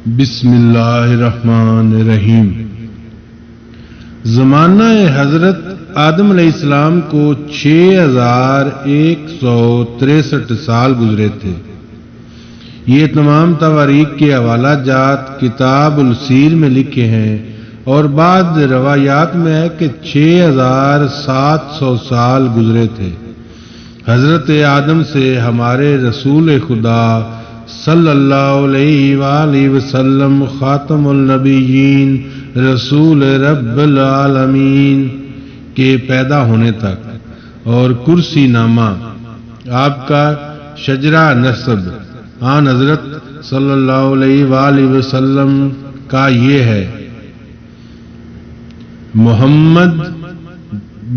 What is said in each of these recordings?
بسم اللہ الرحمن الرحیم۔ زمانہ حضرت آدم علیہ السلام کو 6163 سال گزرے تھے۔ یہ تمام تواریخ کے حوالہ جات کتاب السیر میں لکھے ہیں اور بعض روایات میں ہے کہ 6700 سال گزرے تھے۔ حضرت آدم سے ہمارے رسول خدا صلی اللہ علیہ وآلہ وسلم خاتم النبیین رسول رب العالمین کے پیدا ہونے تک اور کرسی نامہ آپ کا شجرہ نسب آن حضرت صلی اللہ علیہ وآلہ وسلم کا یہ ہے: محمد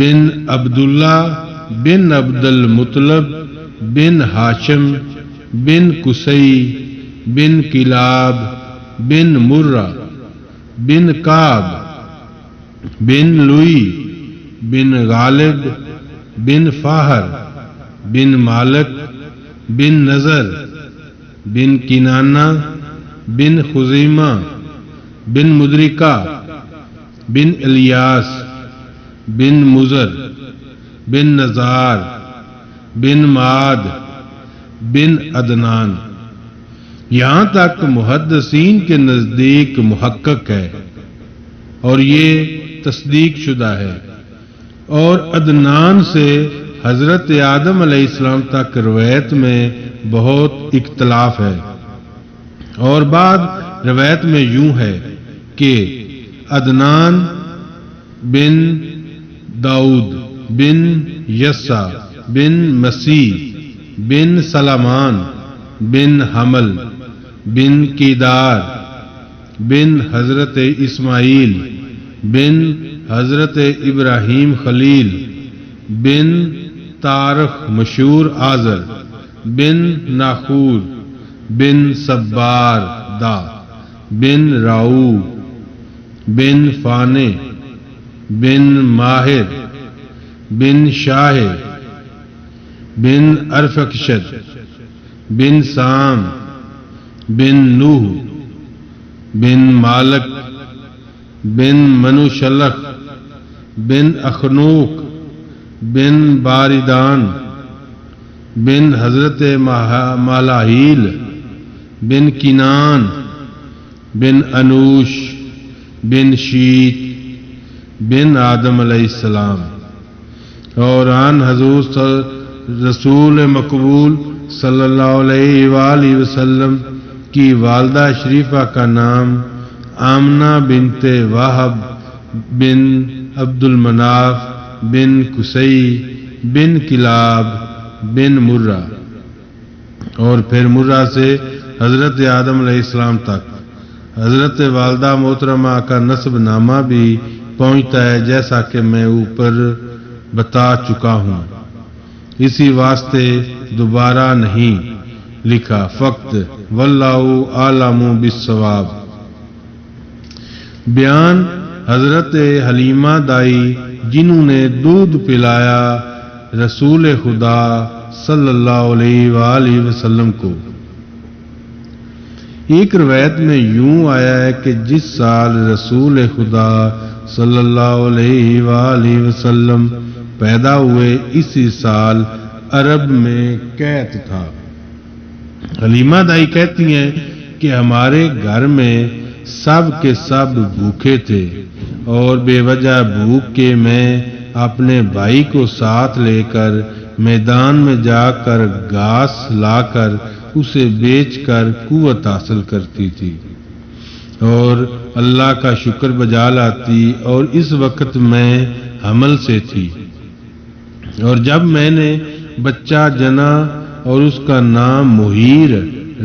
بن عبداللہ بن عبد المطلب بن ہاشم بن قصی بن کلاب بن مرہ بن کعب بن لوئی بن غالب بن فاہر بن مالک بن نظر بن کنانہ بن خزیمہ بن مدرکہ بن الیاس بن مزر بن نزار بن معاد بن عدنان، یہاں تک محدثین کے نزدیک محقق ہے اور یہ تصدیق شدہ ہے، اور عدنان سے حضرت آدم علیہ السلام تک روایت میں بہت اختلاف ہے، اور بعض روایت میں یوں ہے کہ عدنان بن داؤد بن یسع بن مسیح بن سلمان بن حمل بن کیدار بن حضرت اسماعیل بن حضرت ابراہیم خلیل بن تارخ مشہور آزر بن ناخور بن سبار دا بن راؤ بن فانے بن ماہر بن شاہ بن ارفکشد بن سام بن نوح بن مالک بن منوشلخ بن اخنوک بن باردان بن حضرت مالاحیل بن کنان بن انوش بن شیت بن آدم علیہ السلام، اور آن حضور رسول مقبول صلی اللہ علیہ وآلہ وسلم کی والدہ شریفہ کا نام آمنہ بنت وہب بن عبد المناف بن قصی بن کلاب بن مرہ، اور پھر مرہ سے حضرت آدم علیہ السلام تک حضرت والدہ محترمہ کا نسب نامہ بھی پہنچتا ہے، جیسا کہ میں اوپر بتا چکا ہوں۔ اسی واسطے دوبارہ نہیں لکھا، فقط واللہ عالم بالصواب۔ بیان حضرت حلیمہ دائی جنہوں نے دودھ پلایا رسول خدا صلی اللہ علیہ وآلہ وسلم کو۔ ایک روایت میں یوں آیا ہے کہ جس سال رسول خدا صلی اللہ علیہ وآلہ وسلم پیدا ہوئے اسی سال عرب میں قحط تھا۔ حلیمہ دائی کہتی ہیں کہ ہمارے گھر میں سب کے سب بھوکے تھے، اور بے وجہ بھوک کے میں اپنے بھائی کو ساتھ لے کر میدان میں جا کر گھاس لا کر اسے بیچ کر قوت حاصل کرتی تھی اور اللہ کا شکر بجا لاتی، اور اس وقت میں حمل سے تھی، اور جب میں نے بچہ جنا اور اس کا نام مہیر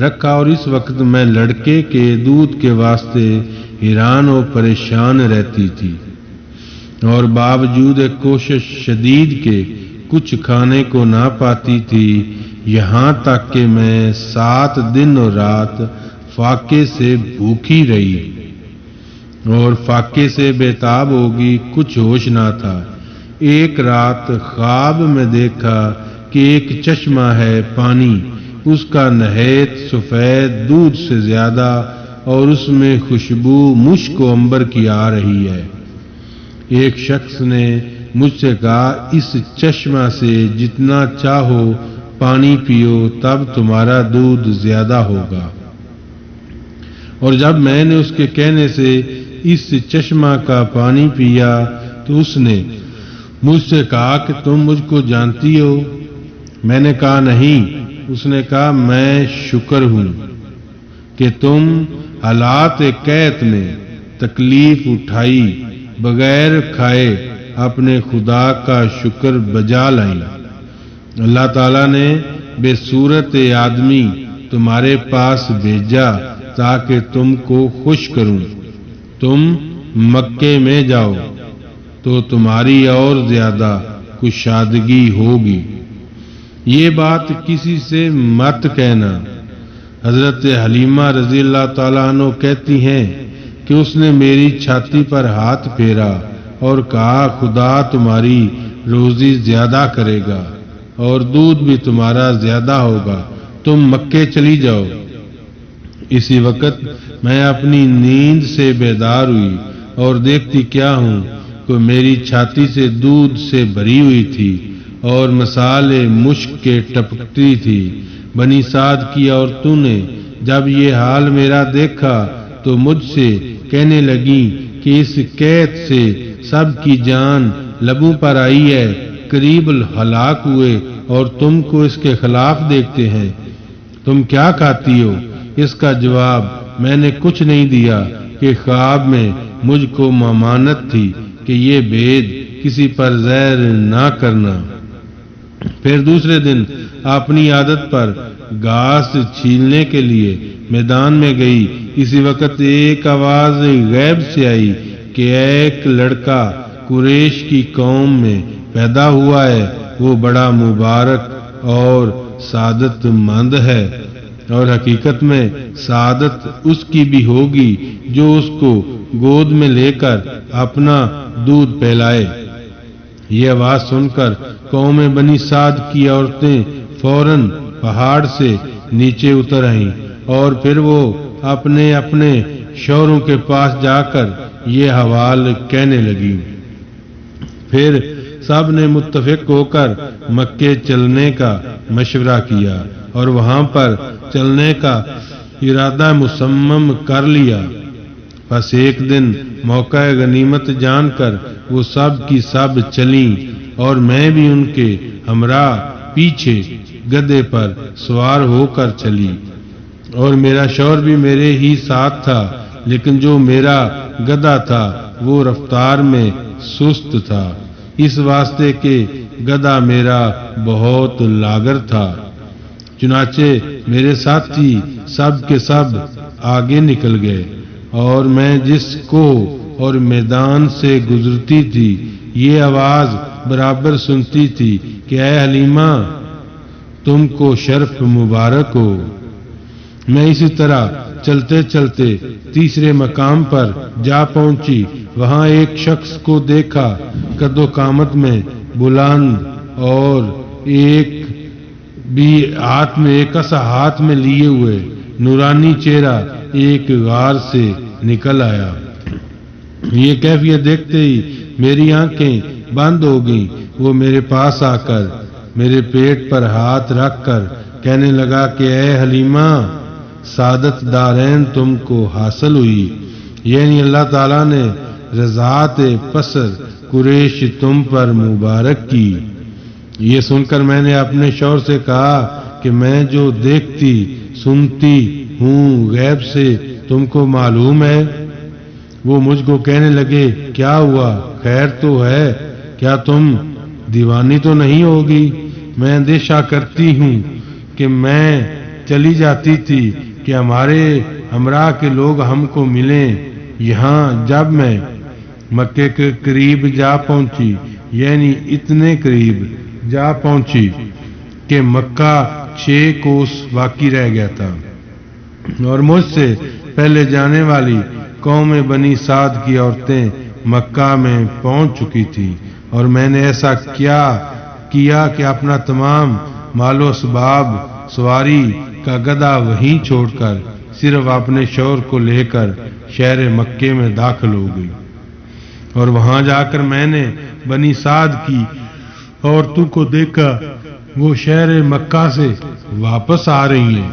رکھا، اور اس وقت میں لڑکے کے دودھ کے واسطے حیران و پریشان رہتی تھی، اور باوجود کوشش شدید کے کچھ کھانے کو نہ پاتی تھی، یہاں تک کہ میں 7 دن اور رات فاقے سے بھوکی رہی اور فاقے سے بےتاب ہوگی، کچھ ہوش نہ تھا۔ ایک رات خواب میں دیکھا کہ ایک چشمہ ہے پانی، اس کا نہایت سفید دودھ سے زیادہ اور اس میں خوشبو مشک و عنبر کی آ رہی ہے۔ ایک شخص نے مجھ سے کہا، اس چشمہ سے جتنا چاہو پانی پیو، تب تمہارا دودھ زیادہ ہوگا۔ اور جب میں نے اس کے کہنے سے اس چشمہ کا پانی پیا تو اس نے مجھ سے کہا کہ تم مجھ کو جانتی ہو؟ میں نے کہا نہیں۔ اس نے کہا، میں شکر ہوں کہ تم حالات قحط میں تکلیف اٹھائی بغیر کھائے اپنے خدا کا شکر بجا لائیں۔ اللہ تعالیٰ نے بے صورت آدمی تمہارے پاس بھیجا تاکہ تم کو خوش کروں۔ تم مکے میں جاؤ تو تمہاری اور زیادہ کشادگی ہوگی۔ یہ بات کسی سے مت کہنا۔ حضرت حلیمہ رضی اللہ تعالیٰ عنہ کہتی ہیں کہ اس نے میری چھاتی پر ہاتھ پھیرا اور کہا، خدا تمہاری روزی زیادہ کرے گا اور دودھ بھی تمہارا زیادہ ہوگا، تم مکے چلی جاؤ۔ اسی وقت میں اپنی نیند سے بیدار ہوئی اور دیکھتی کیا ہوں کہ میری چھاتی سے دودھ سے بھری ہوئی تھی اور مصالے مشک کے ٹپکتی تھی۔ بنی سعد کی عورتوں نے جب یہ حال میرا دیکھا تو مجھ سے کہنے لگی کہ اس قحط سے سب کی جان لبوں پر آئی ہے، قریب ہلاک ہوئے اور تم کو اس کے خلاف دیکھتے ہیں، تم کیا کھاتی ہو؟ اس کا جواب میں نے کچھ نہیں دیا کہ خواب میں مجھ کو ممانت تھی کہ یہ بید کسی پر زہر نہ کرنا۔ پھر دوسرے دن اپنی عادت پر گھاس چھیلنے کے لیے میدان میں گئی۔ اسی وقت ایک آواز غیب سے آئی کہ ایک لڑکا قریش کی قوم میں پیدا ہوا ہے، وہ بڑا مبارک اور سعادت مند ہے، اور حقیقت میں سعادت اس کی بھی ہوگی جو اس کو گود میں لے کر اپنا دودھ پلائے۔ یہ آواز سن کر قوم بنی سعد کی عورتیں فوراً پہاڑ سے نیچے اتر آئیں اور پھر وہ اپنے اپنے شوہروں کے پاس جا کر یہ حوال کہنے لگی۔ پھر سب نے متفق ہو کر مکے چلنے کا مشورہ کیا اور وہاں پر چلنے کا ارادہ مصمم کر لیا۔ بس ایک دن موقع غنیمت جان کر وہ سب کی سب چلیں اور میں بھی ان کے ہمراہ پیچھے گدھے پر سوار ہو کر چلی، اور میرا شوہر بھی میرے ہی ساتھ تھا، لیکن جو میرا گدھا تھا وہ رفتار میں سست تھا، اس واسطے کہ گدھا میرا بہت لاغر تھا۔ چنانچہ میرے ساتھی سب کے سب آگے نکل گئے اور میں جس کو اور میدان سے گزرتی تھی یہ آواز برابر سنتی تھی کہ اے حلیمہ، تم کو شرف مبارک ہو۔ میں اسی طرح چلتے چلتے تیسرے مقام پر جا پہنچی۔ وہاں ایک شخص کو دیکھا، قد و قامت میں بلند، اور ایک بھی ہاتھ میں ایک ایسا ہاتھ میں لیے ہوئے نورانی چہرہ ایک غار سے نکل آیا۔ یہ کیفیت دیکھتے ہی میری آنکھیں بند ہو گئیں۔ وہ میرے پاس آ کر میرے پیٹ پر ہاتھ رکھ کر کہنے لگا کہ اے حلیمہ، سعادت دارین تم کو حاصل ہوئی، یعنی اللہ تعالیٰ نے رضاعت پسر قریش تم پر مبارک کی۔ یہ سن کر میں نے اپنے شوہر سے کہا کہ میں جو دیکھتی سنتی ہوں غیب سے تم کو معلوم ہے؟ وہ مجھ کو کہنے لگے، کیا ہوا؟ خیر تو ہے؟ کیا تم دیوانی تو نہیں ہوگی؟ میں اندیشہ کرتی ہوں کہ میں چلی جاتی تھی کہ ہمارے ہمراہ کے لوگ ہم کو ملیں۔ یہاں جب میں مکے کے قریب جا پہنچی، یعنی اتنے قریب جا پہنچی کہ مکہ 6 کوس باقی رہ گیا تھا، اور مجھ سے پہلے جانے والی قوم بنی سعد کی عورتیں مکہ میں پہنچ چکی تھی، اور میں نے ایسا کیا کہ اپنا تمام مال و اسباب سواری کا گدھا وہیں چھوڑ کر صرف اپنے شوہر کو لے کر شہر مکے میں داخل ہو گئی، اور وہاں جا کر میں نے بنی سعد کی عورتوں کو دیکھا، وہ شہر مکہ سے واپس آ رہی ہیں۔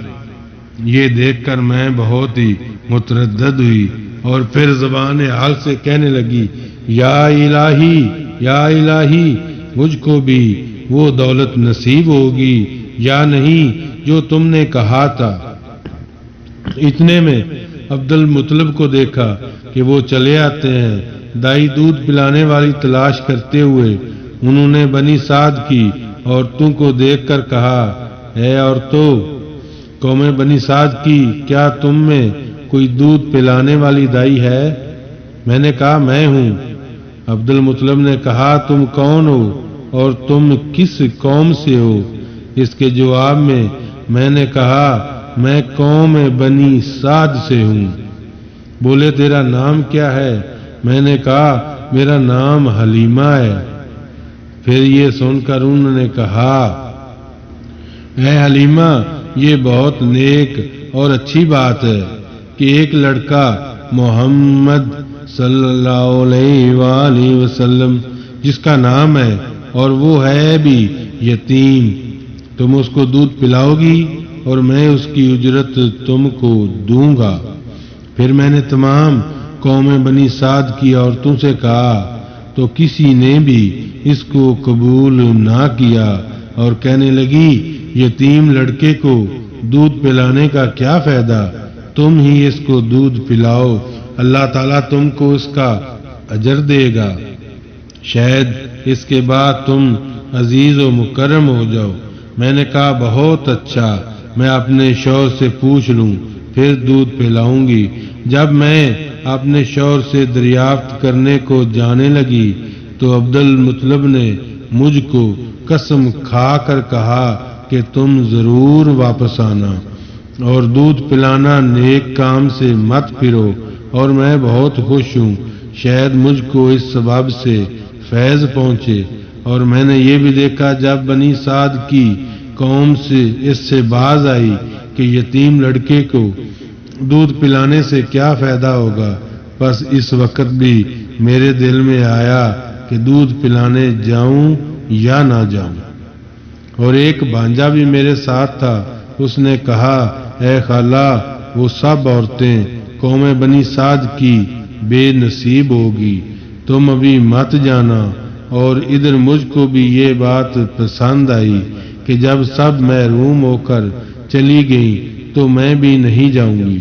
یہ دیکھ کر میں بہت ہی متردد ہوئی اور پھر زبان حال سے کہنے لگی، یا الہی یا الہی، مجھ کو بھی وہ دولت نصیب ہوگی یا نہیں جو تم نے کہا تھا۔ اتنے میں عبد المطلب کو دیکھا کہ وہ چلے آتے ہیں، دائی دودھ پلانے والی تلاش کرتے ہوئے۔ انہوں نے بنی سعد کی عورتوں کو دیکھ کر کہا، اے عورتوں، قوم بنی سعد کی، کیا تم میں کوئی دودھ پلانے والی دائی ہے؟ میں نے کہا، میں ہوں۔ عبد المطلب نے کہا، تم کون ہو اور تم کس قوم سے ہو؟ اس کے جواب میں نے کہا، میں قوم بنی سعد سے ہوں۔ بولے، تیرا نام کیا ہے؟ میں نے کہا، میرا نام حلیمہ ہے۔ پھر یہ سن کر انہوں نے کہا، اے حلیمہ، یہ بہت نیک اور اچھی بات ہے کہ ایک لڑکا محمد صلی اللہ علیہ وآلہ وسلم جس کا نام ہے اور وہ ہے بھی یتیم، تم اس کو دودھ پلاؤ گی اور میں اس کی اجرت تم کو دوں گا۔ پھر میں نے تمام قوم بنی سعد کی عورتوں سے کہا تو کسی نے بھی اس کو قبول نہ کیا اور کہنے لگی، یتیم لڑکے کو دودھ پلانے کا کیا فائدہ؟ تم ہی اس کو دودھ پلاؤ، اللہ تعالیٰ تم کو اس کا اجر دے گا، شاید اس کے بعد تم عزیز و مکرم ہو جاؤ۔ میں نے کہا، بہت اچھا، میں اپنے شوہر سے پوچھ لوں پھر دودھ پلاؤں گی۔ جب میں اپنے شوہر سے دریافت کرنے کو جانے لگی تو عبد المطلب نے مجھ کو قسم کھا کر کہا کہ تم ضرور واپس آنا اور دودھ پلانا نیک کام سے مت پھرو، اور میں بہت خوش ہوں، شاید مجھ کو اس سبب سے فیض پہنچے۔ اور میں نے یہ بھی دیکھا جب بنی سعد کی قوم سے اس سے باز آئی کہ یتیم لڑکے کو دودھ پلانے سے کیا فائدہ ہوگا، بس اس وقت بھی میرے دل میں آیا کہ دودھ پلانے جاؤں یا نہ جاؤں۔ اور ایک بھانجا بھی میرے ساتھ تھا، اس نے کہا، اے خالہ، وہ سب عورتیں قوم بنی سعد کی بے نصیب ہوگی، تم ابھی مت جانا۔ اور ادھر مجھ کو بھی یہ بات پسند آئی کہ جب سب محروم ہو کر چلی گئیں تو میں بھی نہیں جاؤں گی،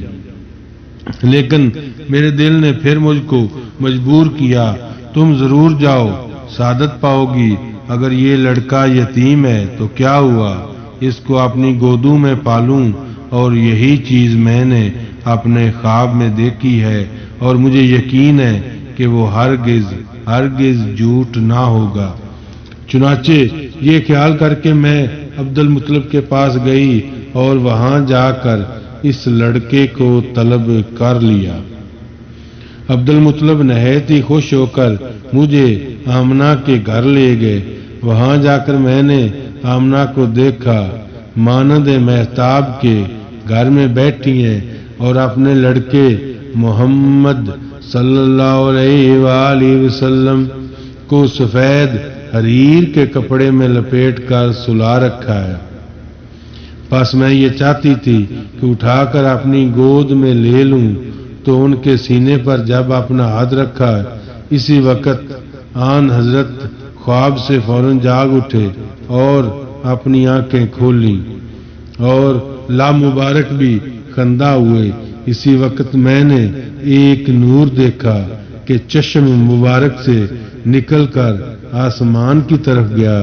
لیکن میرے دل نے پھر مجھ کو مجبور کیا، تم ضرور جاؤ، سعادت پاؤ گی۔ اگر یہ لڑکا یتیم ہے تو کیا ہوا، اس کو اپنی گودوں میں پالوں، اور یہی چیز میں نے اپنے خواب میں دیکھی ہے اور مجھے یقین ہے کہ وہ ہرگز جھوٹ نہ ہوگا۔ چنانچہ یہ خیال کر کے میں عبد المطلب کے پاس گئی اور وہاں جا کر اس لڑکے کو طلب کر لیا۔ عبد المطلب نہایت ہی خوش ہو کر مجھے آمنہ کے گھر لے گئے۔ وہاں جا کر میں نے آمنہ کو دیکھا، مانند مہتاب کے گھر میں بیٹھی ہیں اور اپنے لڑکے محمد صلی اللہ علیہ وآلہ وسلم کو سفید حریر کے کپڑے میں لپیٹ کر سلا رکھا ہے۔ بس میں یہ چاہتی تھی کہ اٹھا کر اپنی گود میں لے لوں، تو ان کے سینے پر جب اپنا ہاتھ رکھا، اسی وقت آن حضرت خواب سے فوراً جاگ اٹھے اور اپنی آنکھیں کھولیں اور لامبارک بھی خندہ ہوئے۔ اسی وقت میں نے ایک نور دیکھا کہ چشم مبارک سے نکل کر آسمان کی طرف گیا۔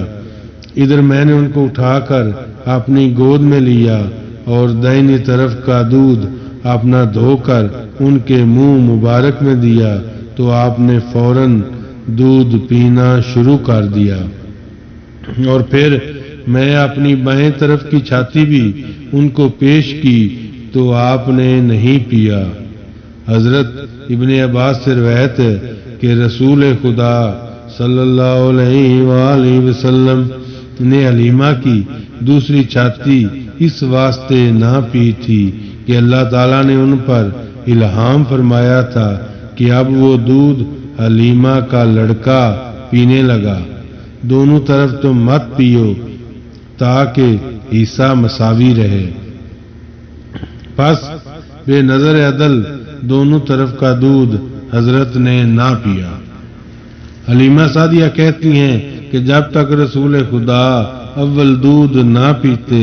ادھر میں نے ان کو اٹھا کر اپنی گود میں لیا اور دائنی طرف کا دودھ اپنا دھو کر ان کے منہ مبارک میں دیا تو آپ نے فوراً دودھ پینا شروع کر دیا، اور پھر میں اپنی بائیں طرف کی چھاتی بھی ان کو پیش کی تو آپ نے نہیں پیا۔ حضرت ابن عباس سے روایت ہے کہ رسول خدا صلی اللہ علیہ وآلہ وسلم نے حلیمہ کی دوسری چھاتی اس واسطے نہ پی تھی کہ اللہ تعالیٰ نے ان پر الہام فرمایا تھا کہ اب وہ دودھ حلیمہ کا لڑکا پینے لگا۔ دونوں طرف تم مت پیو تاکہ حصہ مساوی رہے۔ پس بے نظر عدل دونوں طرف کا دودھ حضرت نے نہ پیا۔ حلیمہ سعدیہ کہتی ہیں کہ جب تک رسول خدا اول دودھ نہ پیتے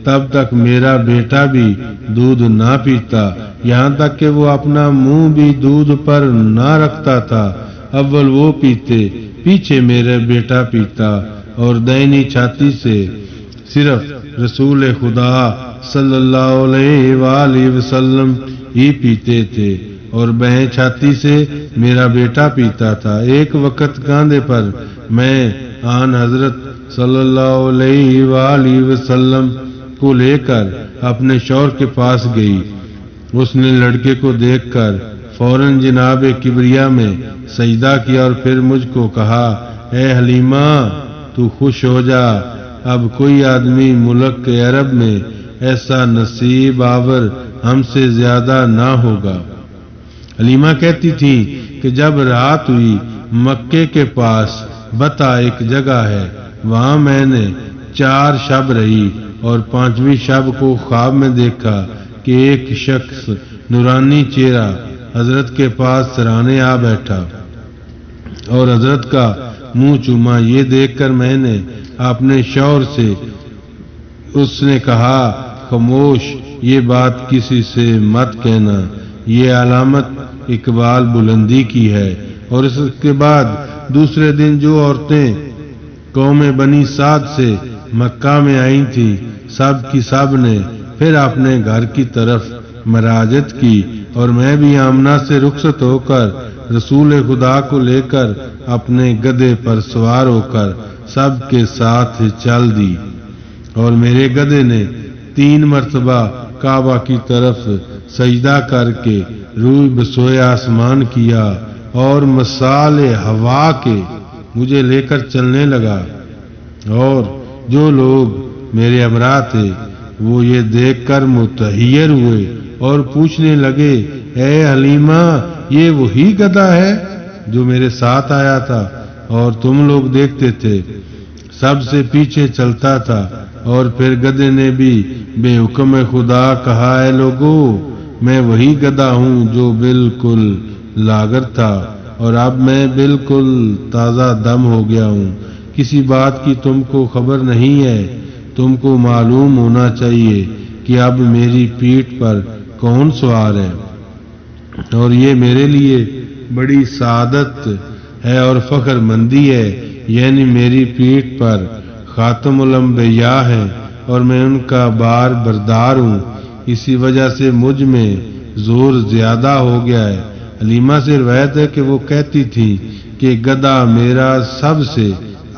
تب تک میرا بیٹا بھی دودھ نہ پیتا، یہاں تک کہ وہ اپنا منہ بھی دودھ پر نہ رکھتا تھا۔ اول وہ پیتے، پیچھے میرا بیٹا پیتا، اور دائنی چھاتی سے صرف رسول خدا صلی اللہ علیہ وآلہ وسلم ہی پیتے تھے اور بائیں چھاتی سے میرا بیٹا پیتا تھا۔ ایک وقت کاندھے پر میں آن حضرت صلی اللہ علیہ وآلہ وسلم کو لے کر اپنے شوہر کے پاس گئی۔ اس نے لڑکے کو دیکھ کر فوراً جناب کبریا میں سجدہ کیا اور پھر مجھ کو کہا، اے حلیمہ تو خوش ہو جا، اب کوئی آدمی ملک عرب میں ایسا نصیب آور ہم سے زیادہ نہ ہوگا۔ حلیمہ کہتی تھی کہ جب رات ہوئی مکے کے پاس بتا ایک جگہ ہے، وہاں میں نے 4 شب رہی اور 5ویں شب کو خواب میں دیکھا کہ ایک شخص نورانی چہرہ حضرت کے پاس سرانے آ بیٹھا اور حضرت کا منہ چوما۔ یہ دیکھ کر میں نے اپنے شوہر سے اس نے کہا، خاموش، یہ بات کسی سے مت کہنا، یہ علامت اقبال بلندی کی ہے۔ اور اس کے بعد دوسرے دن جو عورتیں قوم بنی سعد سے مکہ میں آئی تھیں سب کی سب نے پھر اپنے گھر کی طرف مراجعت کی اور میں بھی آمنہ سے رخصت ہو کر رسول خدا کو لے کر اپنے گدھے پر سوار ہو کر سب کے ساتھ چل دی اور میرے گدھے نے 3 مرتبہ کعبہ کی طرف سجدہ کر کے روح بسوئے آسمان کیا اور مثال ہوا کے مجھے لے کر چلنے لگا، اور جو لوگ میرے ہمراہ تھے وہ یہ دیکھ کر متحیر ہوئے اور پوچھنے لگے، اے حلیمہ، یہ وہی گدھا ہے جو میرے ساتھ آیا تھا اور تم لوگ دیکھتے تھے؟ سب سے پیچھے چلتا تھا اور پھر گدھے نے بھی بے حکم خدا کہا، اے لوگو، میں وہی گدھا ہوں جو بالکل لاغر تھا اور اب میں بالکل تازہ دم ہو گیا ہوں۔ کسی بات کی تم کو خبر نہیں ہے، تم کو معلوم ہونا چاہیے کہ اب میری پیٹھ پر کون سوار ہے، اور یہ میرے لیے بڑی سعادت ہے اور فخر مندی ہے، یعنی میری پیٹھ پر خاتم الانبیاء ہے اور میں ان کا بار بردار ہوں، اسی وجہ سے مجھ میں زور زیادہ ہو گیا ہے۔ حلیمہ سے روایت ہے کہ وہ کہتی تھی کہ گدھا میرا سب سے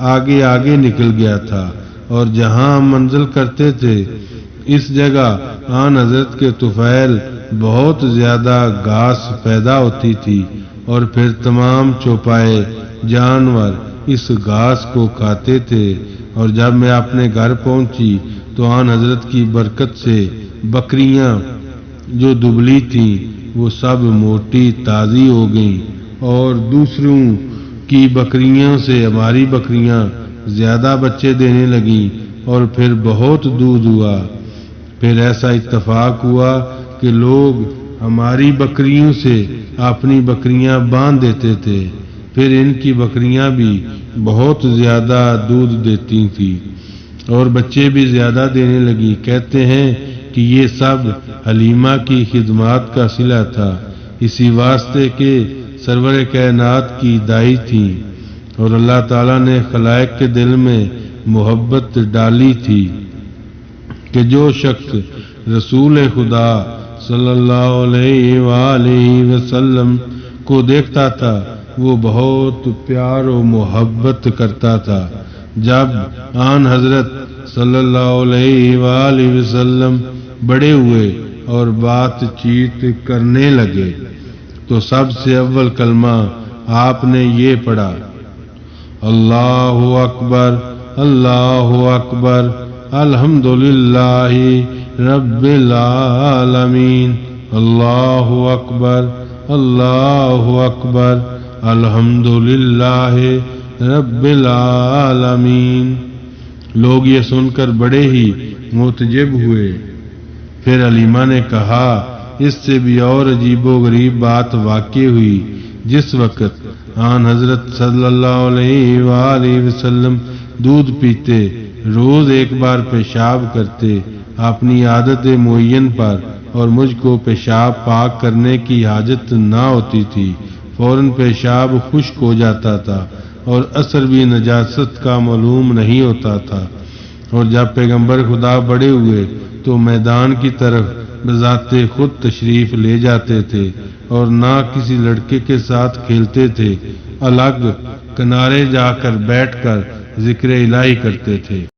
آگے آگے نکل گیا تھا اور جہاں ہم منزل کرتے تھے اس جگہ آن حضرت کے طفیل بہت زیادہ گھاس پیدا ہوتی تھی اور پھر تمام چوپائے جانور اس گھاس کو کھاتے تھے، اور جب میں اپنے گھر پہنچی تو آن حضرت کی برکت سے بکریاں جو دبلی تھیں وہ سب موٹی تازی ہو گئیں اور دوسروں کی بکریوں سے ہماری بکریاں زیادہ بچے دینے لگیں اور پھر بہت دودھ ہوا۔ پھر ایسا اتفاق ہوا کہ لوگ ہماری بکریوں سے اپنی بکریاں باندھ دیتے تھے، پھر ان کی بکریاں بھی بہت زیادہ دودھ دیتی تھیں اور بچے بھی زیادہ دینے لگی۔ کہتے ہیں کہ یہ سب حلیمہ کی خدمات کا صلہ تھا، اسی واسطے کہ سرور کائنات کی دائی تھی اور اللہ تعالیٰ نے خلائق کے دل میں محبت ڈالی تھی کہ جو شخص رسول خدا صلی اللہ علیہ وآلہ وسلم کو دیکھتا تھا وہ بہت پیار و محبت کرتا تھا۔ جب آن حضرت صلی اللہ علیہ وآلہ وسلم بڑے ہوئے اور بات چیت کرنے لگے تو سب سے اول کلمہ آپ نے یہ پڑھا، اللہ اکبر، اللہ اکبر، الحمدللہ، رب العالمین۔ اللہ اکبر، اللہ اکبر، الحمد للہ رب العالمین۔ لوگ یہ سن کر بڑے ہی متعجب ہوئے۔ پھر علیمہ نے کہا، اس سے بھی اور عجیب و غریب بات واقع ہوئی۔ جس وقت آن حضرت صلی اللہ علیہ وآلہ وسلم دودھ پیتے، روز ایک بار پیشاب کرتے اپنی عادت معین پر، اور مجھ کو پیشاب پاک کرنے کی حاجت نہ ہوتی تھی، فوراً پیشاب خشک ہو جاتا تھا اور اثر بھی نجاست کا معلوم نہیں ہوتا تھا۔ اور جب پیغمبر خدا بڑے ہوئے تو میدان کی طرف بذات خود تشریف لے جاتے تھے اور نہ کسی لڑکے کے ساتھ کھیلتے تھے، الگ کنارے جا کر بیٹھ کر ذکر الہی کرتے تھے۔